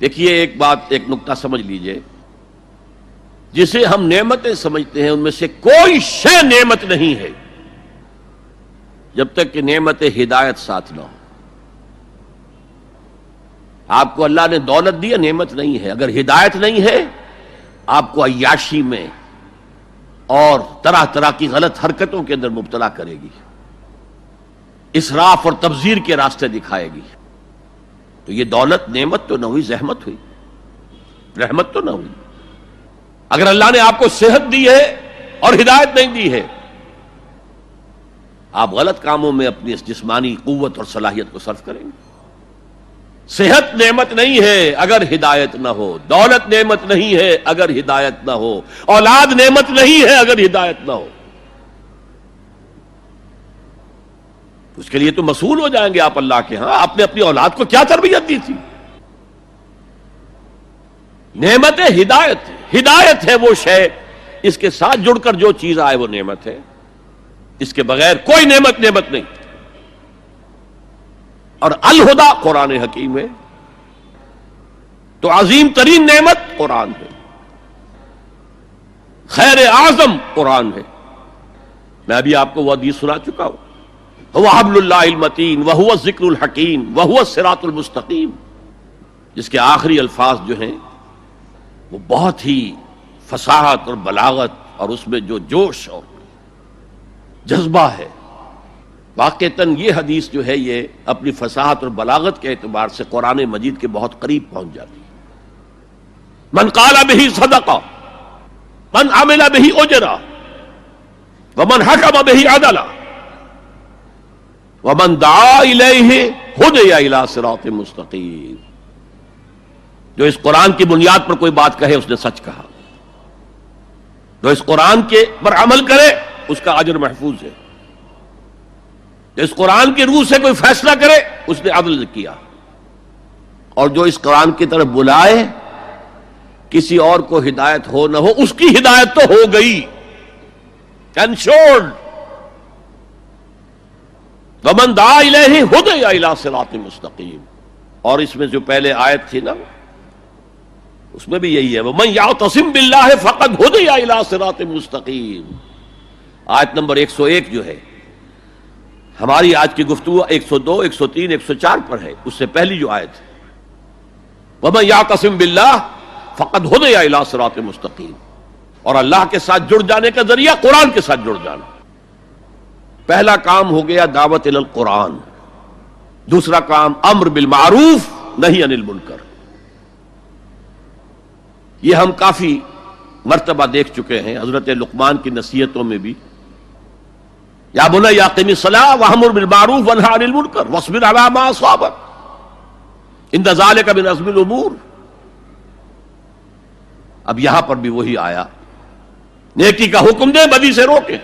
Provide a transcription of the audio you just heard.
دیکھیے ایک بات، ایک نکتہ سمجھ لیجئے، جسے ہم نعمتیں سمجھتے ہیں ان میں سے کوئی شے نعمت نہیں ہے جب تک کہ نعمت ہدایت ساتھ نہ ہو۔ آپ کو اللہ نے دولت دی ہے، نعمت نہیں ہے، اگر ہدایت نہیں ہے آپ کو عیاشی میں اور طرح طرح کی غلط حرکتوں کے اندر مبتلا کرے گی، اسراف اور تبذیر کے راستے دکھائے گی۔ تو یہ دولت نعمت تو نہ ہوئی، زحمت ہوئی، رحمت تو نہ ہوئی۔ اگر اللہ نے آپ کو صحت دی ہے اور ہدایت نہیں دی ہے، آپ غلط کاموں میں اپنی اس جسمانی قوت اور صلاحیت کو صرف کریں گے۔ صحت نعمت نہیں ہے اگر ہدایت نہ ہو، دولت نعمت نہیں ہے اگر ہدایت نہ ہو، اولاد نعمت نہیں ہے اگر ہدایت نہ ہو۔ اس کے لیے تو مسئول ہو جائیں گے آپ اللہ کے ہاں۔ آپ نے اپنی اولاد کو کیا تربیت دی تھی؟ نعمت ہدایت، ہدایت ہے وہ شے، اس کے ساتھ جڑ کر جو چیز آئے وہ نعمت ہے، اس کے بغیر کوئی نعمت نعمت نہیں۔ اور الہدا قرآن حکیم ہے، تو عظیم ترین نعمت قرآن ہے، خیر اعظم قرآن ہے۔ میں ابھی آپ کو وہ حدیث سنا چکا ہوں، هو حبل اللہ المتین وهو الذکر الحکیم وهو الصراط المستقیم، جس کے آخری الفاظ جو ہیں وہ بہت ہی فصاحت اور بلاغت اور اس میں جو جوش اور جذبہ ہے، واقعتاً یہ حدیث جو ہے یہ اپنی فصاحت اور بلاغت کے اعتبار سے قرآن مجید کے بہت قریب پہنچ جاتی ہے۔ من قال به صدقہ، من عمل به اجرا، ومن حکم به عدلا، ومن دعا الیہ ہدی الی صراط مستقیم۔ جو اس قرآن کی بنیاد پر کوئی بات کہے اس نے سچ کہا، جو اس قرآن کے پر عمل کرے اس کا اجر محفوظ ہے، جو اس قرآن کی روح سے کوئی فیصلہ کرے اس نے عدل کیا، اور جو اس قرآن کی طرف بلائے کسی اور کو ہدایت ہو نہ ہو اس کی ہدایت تو ہو گئی، انشورڈ۔ ومن دعا الیہ ہدی الی صراط مستقیم۔ اور اس میں جو پہلے آیت تھی نا اس میں بھی یہی ہے، ومن یعتصم باللہ فقد ہدی الی صراط مستقیم۔ آیت نمبر 101 جو ہے ہماری آج کی گفتگو 102، 103، 104 پر ہے، اس سے پہلی جو آیت ہے وَمَن يَعْتَصِم بِاللَّهِ فَقَدْ هُدِيَ إِلَىٰ صِرَاطٍ مُسْتَقِيمٍ۔ اور اللہ کے ساتھ جڑ جانے کا ذریعہ قرآن کے ساتھ جڑ جانا۔ پہلا کام ہو گیا دعوت الی القرآن، دوسرا کام امر بالمعروف نہی عن المنکر۔ یہ ہم کافی مرتبہ دیکھ چکے ہیں حضرت لقمان کی نصیحتوں میں بھی، یا بنی اقم الصلاۃ وامر بالمعروف وانہی عن المنکر واصبر علی ما اصابک ان ذلک من عزم الامور۔ اب یہاں پر بھی وہی آیا، نیکی کا حکم دے، بدی سے روکے۔